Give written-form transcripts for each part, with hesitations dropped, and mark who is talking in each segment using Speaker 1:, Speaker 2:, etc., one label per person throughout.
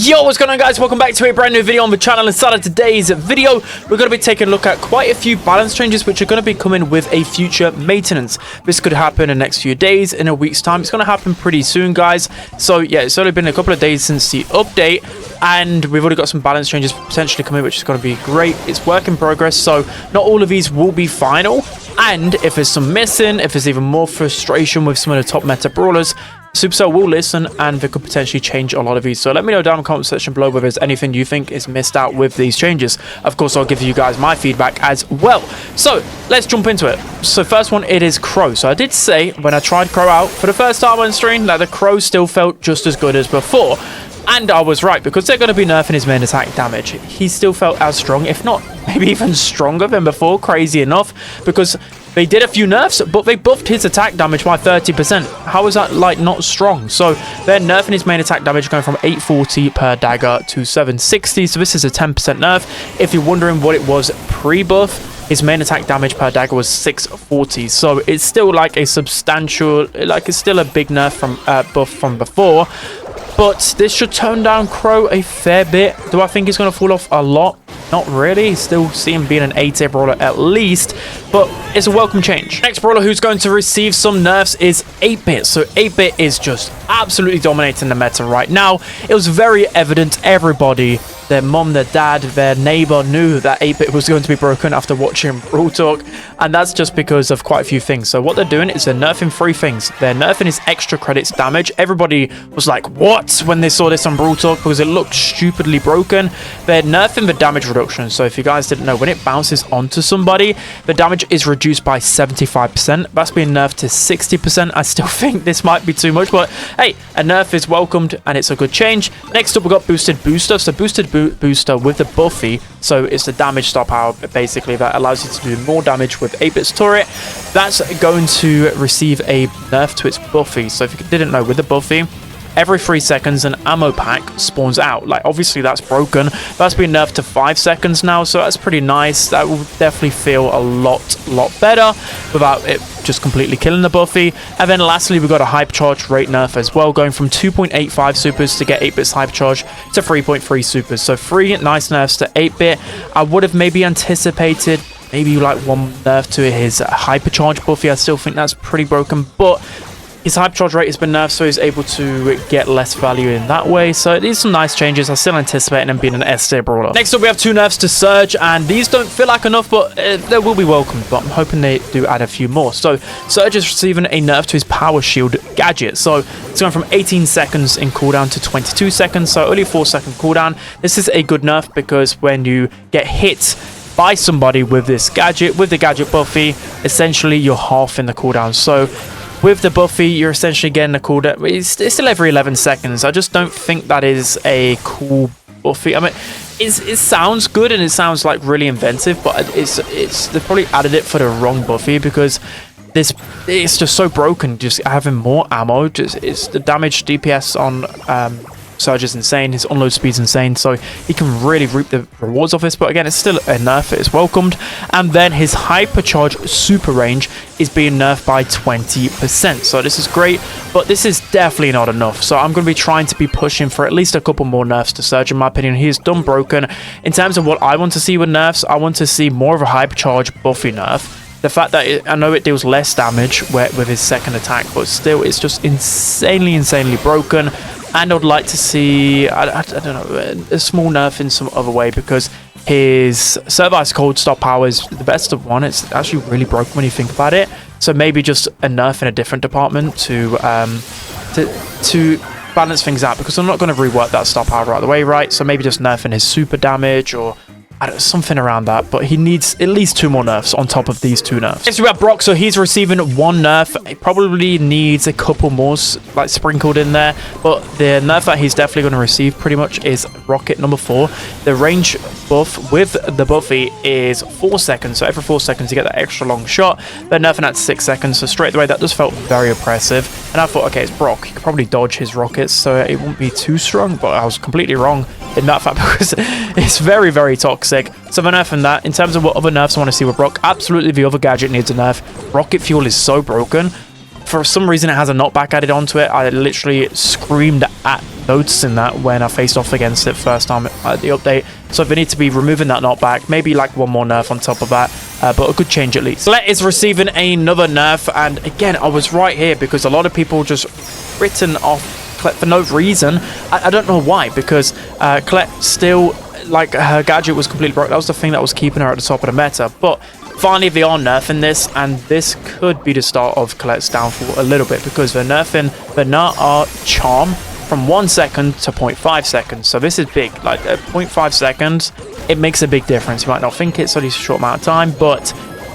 Speaker 1: Yo, what's going on, guys? Welcome back to a brand new video on the channel. Inside of today's video, we're going to be taking a look at quite a few balance changes which are going to be coming with a future maintenance. This could happen in the next few days, in a week's time. It's going to happen pretty soon, guys. So yeah, it's only been a couple of days since the update, and we've already got some balance changes potentially coming, which is going to be great. It's work in progress, so not all of these will be final. And if there's some missing, if there's even more frustration with some of the top meta brawlers, Supercell will listen, and they could potentially change a lot of these. So let me know down in the comment section below whether there's anything you think is missed out with these changes. Of course, I'll give you guys my feedback as well. So let's jump into it. So first one, it is Crow. So I did say when I tried Crow out for the first time on stream that the Crow still felt just as good as before. And I was right, because they're going to be nerfing his main attack damage. He still felt as strong, if not maybe even stronger than before, crazy enough, because they did a few nerfs, but they buffed his attack damage by 30%. How is that, like, not strong? So they're nerfing his main attack damage, going from 840 per dagger to 760. So this is a 10% nerf. If you're wondering what it was pre-buff, his main attack damage per dagger was 640. So it's still like a substantial, like it's still a big nerf from buff from before. But this should tone down Crow a fair bit. Do I think he's going to fall off a lot? Not really. Still see him being an A-tier brawler at least, but it's a welcome change. Next brawler who's going to receive some nerfs is 8-bit. So 8-bit is just absolutely dominating the meta right now. It was very evident. Everybody, their mom, their dad, their neighbor knew that 8-bit was going to be broken after watching Brawl Talk, and that's just because of quite a few things. So what they're doing is they're nerfing 3 things. They're nerfing his extra credits damage. Everybody was like, what? When they saw this on Brawl Talk, because it looked stupidly broken. They're nerfing the damage reduction. So if you guys didn't know, when it bounces onto somebody, the damage is reduced by 75%. That's being nerfed to 60%. I still think this might be too much, but hey, a nerf is welcomed and it's a good change. Next up, we've got boosted booster. So boosted booster with the buffy. So it's the damage star power, basically, that allows you to do more damage with 8-bit's turret. That's going to receive a nerf to its buffy. So if you didn't know, with the buffy, every 3 seconds an ammo pack spawns out. Like, obviously that's broken. That's been nerfed to 5 seconds now, so that's pretty nice. That will definitely feel a lot better without it just completely killing the buffy. And then lastly, we've got a hypercharge rate nerf as well, going from 2.85 supers to get 8-bit's hypercharge to 3.3 supers. So 3 nice nerfs to 8-bit. I would have maybe anticipated maybe like 1 nerf to his hypercharge buffy. I still think that's pretty broken, but his hypercharge rate has been nerfed, so he's able to get less value in that way. So these are some nice changes. I still anticipate him being an S-tier brawler. Next up, we have 2 nerfs to Surge, and these don't feel like enough, but they will be welcome. But I'm hoping they do add a few more. So Surge is receiving a nerf to his power shield gadget. So it's going from 18 seconds in cooldown to 22 seconds, so only 4-second cooldown. This is a good nerf because when you get hit by somebody with this gadget, with the gadget buffy, essentially you're half in the cooldown. So with the buffy, you're essentially getting a cooldown. It's still every 11 seconds. I just don't think that is a cool buffy. I mean, it sounds good and it sounds like really inventive, but they probably added it for the wrong buffy, because it's just so broken. Just having more ammo, it's the damage DPS on Surge is insane. His unload speed's insane, so he can really reap the rewards of this. But again, it's still a nerf. It's welcomed. And then his hypercharge super range is being nerfed by 20%. So this is great, but this is definitely not enough. So I'm going to be trying to be pushing for at least a couple more nerfs to Surge. In my opinion, he is done broken. In terms of what I want to see with nerfs, I want to see more of a hypercharge buffy nerf. The fact that I know it deals less damage with his second attack, but still, it's just insanely broken. And I'd like to see, I don't know, a small nerf in some other way, because his Service Cold Stop power is the best of one. It's actually really broken when you think about it. So maybe just a nerf in a different department to balance things out, because I'm not going to rework that stop power right away, right? So maybe just nerfing his super damage or something around that, but he needs at least 2 more nerfs on top of these 2 nerfs. Next we have Brock. So he's receiving 1 nerf. He probably needs a couple more like sprinkled in there, but the nerf that he's definitely going to receive pretty much is Rocket number 4. The range buff with the buffy is 4 seconds, so every 4 seconds you get that extra long shot. They're nerfing that to 6 seconds, so straight away that just felt very oppressive. And I thought, okay, it's Brock, he could probably dodge his rockets, so it won't be too strong, but I was completely wrong in that fact, because it's very toxic. So they're nerfing that. In terms of what other nerfs I want to see with Brock, absolutely the other gadget needs a nerf. Rocket fuel is so broken. For some reason, it has a knockback added onto it. I literally screamed at noticing that when I faced off against it first time at the update. So they need to be removing that knockback, maybe like one more nerf on top of that, but a good change at least. Colette is receiving another nerf, and again, I was right here because a lot of people just written off Colette for no reason. I don't know why, because Colette still, like, her gadget was completely broke. That was the thing that was keeping her at the top of the meta, but finally they are nerfing this, and this could be the start of Colette's downfall a little bit, because they're nerfing the Nart charm from 1 second to 0.5 seconds. So this is big. Like, at 0.5 seconds, it makes a big difference. You might not think it's only a short amount of time, but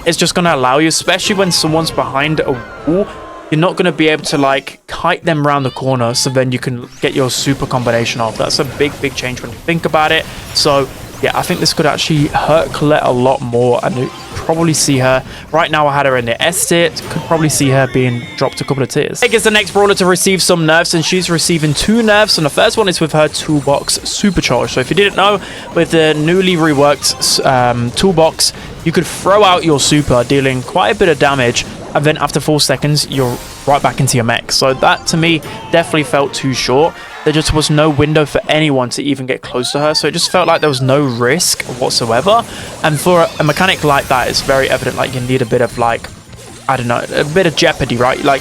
Speaker 1: it's just going to allow you, especially when someone's behind a wall, you're not going to be able to, like, kite them around the corner, so then you can get your super combination off. That's a big change when you think about it. So yeah, I think this could actually hurt Colette a lot more, and you probably see her right now. I had her in the S tier, could probably see her being dropped a couple of tiers. Meg is the next brawler to receive some nerfs, and she's receiving 2 nerfs, and the first one is with her toolbox supercharge. So if you didn't know, with the newly reworked toolbox, you could throw out your super, dealing quite a bit of damage, and then after 4 seconds you're right back into your mech. So that to me definitely felt too short. There just was no window for anyone to even get close to her, so it just felt like there was no risk whatsoever. And for a mechanic like that, it's very evident, like, you need a bit of, like, I don't know, a bit of jeopardy, right? Like,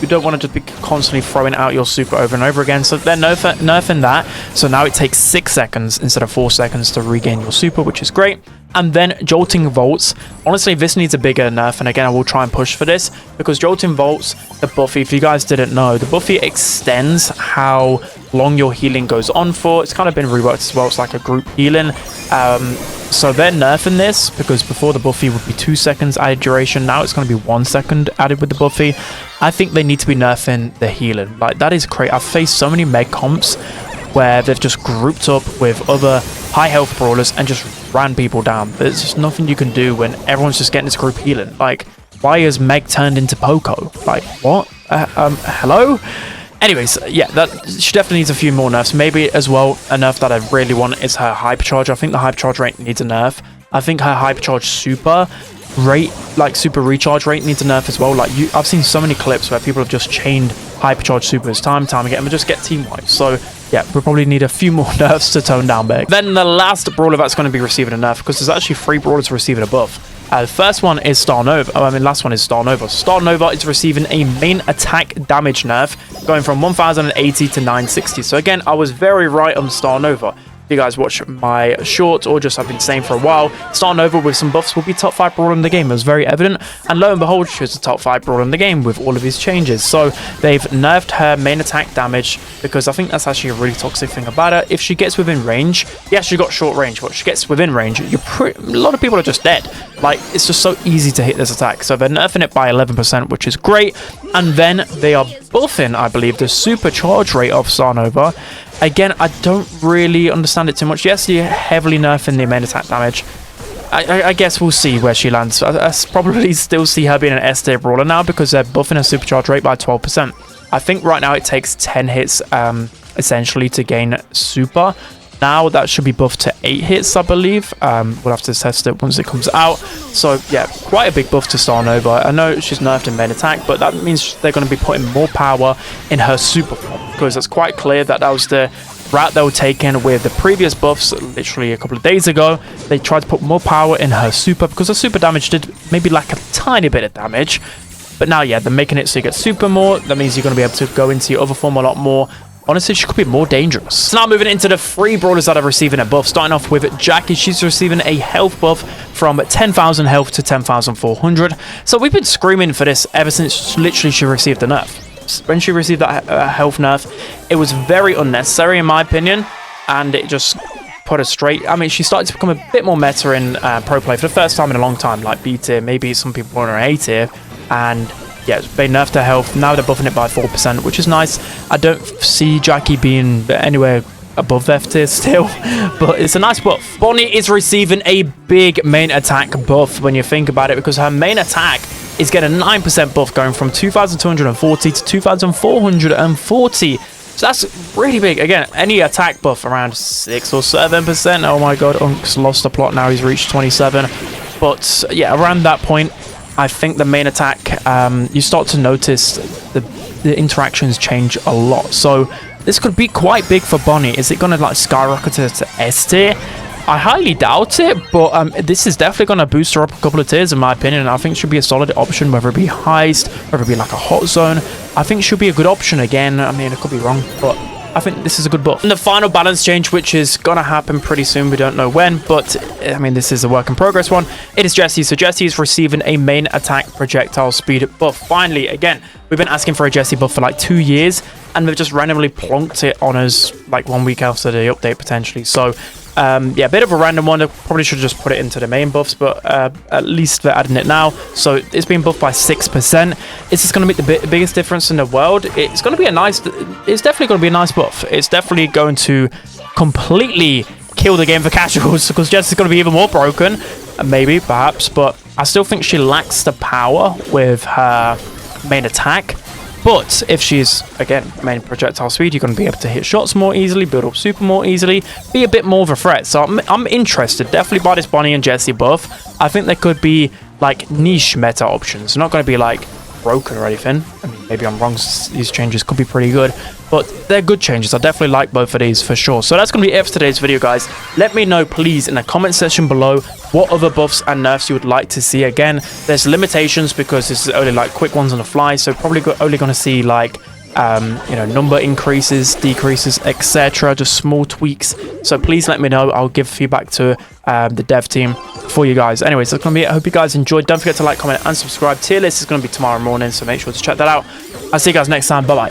Speaker 1: you don't want to just be constantly throwing out your super over and over again. So they're nerfing that, so now it takes 6 seconds instead of 4 seconds to regain your super, which is great. And then jolting volts, honestly this needs a bigger nerf, and again I will try and push for this, because jolting volts, the buffy, if you guys didn't know, the buffy extends how long your healing goes on for. It's kind of been reworked as well. It's like a group healing. So they're nerfing this, because before the buffy would be 2 seconds added duration, now it's going to be 1 second added with the buffy. I think they need to be nerfing the healing. Like, that is crazy. I've faced so many meg comps where they've just grouped up with other high health brawlers and just ran people down. There's just nothing you can do when everyone's just getting this group healing. Like, why is Meg turned into Poco? Like, what? Hello? Anyways, yeah, she definitely needs a few more nerfs. Maybe as well, a nerf that I really want is her hypercharge. I think the hypercharge rate needs a nerf. I think her hypercharge super rate, like super recharge rate, needs a nerf as well. Like, I've seen so many clips where people have just chained hypercharge supers time and time again and just get team wipes. So yeah, we probably need a few more nerfs to tone down Meg. Then the last brawler that's going to be receiving a nerf, because there's actually 3 brawlers receiving a buff. The first one is Star Nova. Last one is Star Nova. Star Nova is receiving a main attack damage nerf, going from 1080 to 960. So again, I was very right on Star Nova. If you guys watch my shorts or just I've been saying for a while, Star Nova with some buffs will be top 5 brawler in the game. It was very evident, and lo and behold, she was the top 5 brawler in the game with all of these changes. So they've nerfed her main attack damage, because I think that's actually a really toxic thing about her. If she gets within range, yeah, she got short range, but she gets within range, a lot of people are just dead. Like, it's just so easy to hit this attack. So they're nerfing it by 11%, which is great. And then they are buffing, I believe, the supercharge rate of Star Nova. Again, I don't really understand it too much. Yes, you're heavily nerfing the main attack damage. I guess we'll see where she lands. I probably still see her being an S tier brawler now, because they're buffing her supercharge rate by 12%. I think right now it takes 10 hits essentially to gain super. Now that should be buffed to 8 hits, I believe. We'll have to test it once it comes out. So yeah, quite a big buff to Star Nova. I know she's nerfed in main attack, but that means they're going to be putting more power in her super form, because it's quite clear that that was the route they were taking with the previous buffs. Literally a couple of days ago, they tried to put more power in her super, because her super damage did maybe lack a tiny bit of damage. But now, yeah, they're making it so you get super more. That means you're going to be able to go into your other form a lot more. Honestly, she could be more dangerous. So now moving into the 3 brawlers that are receiving a buff. Starting off with Jacky. She's receiving a health buff from 10,000 health to 10,400. So we've been screaming for this ever since literally she received the nerf. When she received that health nerf, it was very unnecessary in my opinion, and it just put her straight. I mean, she started to become a bit more meta in pro play for the first time in a long time, like B tier, maybe some people want her A tier, and yeah, they nerfed her health. Now they're buffing it by 4%, which is nice. I don't see Jacky being anywhere above F tier still, but it's a nice buff. Bonnie is receiving a big main attack buff when you think about it, because her main attack is getting a 9% buff, going from 2,240 to 2,440. So that's really big. Again, any attack buff around 6 or 7%. Oh my god, Unk's lost the plot now. He's reached 27. But yeah, around that point, I think the main attack, you start to notice the interactions change a lot. So this could be quite big for Bonnie. Is it going to like skyrocket her to S tier? I highly doubt it, but this is definitely going to boost her up a couple of tiers in my opinion. I think it should be a solid option, whether it be heist, whether it be like a hot zone. I think it should be a good option again. I mean, it could be wrong, but I think this is a good buff. And the final balance change, which is going to happen pretty soon. We don't know when, but I mean, this is a work in progress one. It is Jessie. So Jessie is receiving a main attack projectile speed buff. Finally, again, we've been asking for a Jessie buff for like 2 years, and they've just randomly plonked it on us like 1 week after the update potentially. So yeah, a bit of a random one. I probably should have just put it into the main buffs, but at least they're adding it now. So it's been buffed by 6%. Is this going to make the biggest difference in the world? It's going to be a nice, it's definitely going to be a nice buff. It's definitely going to completely kill the game for casuals, because Jess is going to be even more broken, maybe, perhaps, but I still think she lacks the power with her main attack. But if she's, again, main projectile speed, you're going to be able to hit shots more easily, build up super more easily, be a bit more of a threat. So I'm interested, definitely by this Bonnie and Jessie buff. I think there could be, like, niche meta options. Not going to be, like, broken or anything. I mean, maybe I'm wrong. These changes could be pretty good, but they're good changes. I definitely like both of these for sure. So that's going to be it for today's video, guys. Let me know, please, in the comment section below what other buffs and nerfs you would like to see. Again, there's limitations because this is only like quick ones on the fly, so probably only going to see like you know, number increases, decreases, etc. Just small tweaks. So please let me know. I'll give feedback to the dev team for you guys. Anyways, that's gonna be it. I hope you guys enjoyed. Don't forget to like, comment, and subscribe. Tier list is gonna be tomorrow morning, so make sure to check that out. I'll see you guys next time. Bye bye.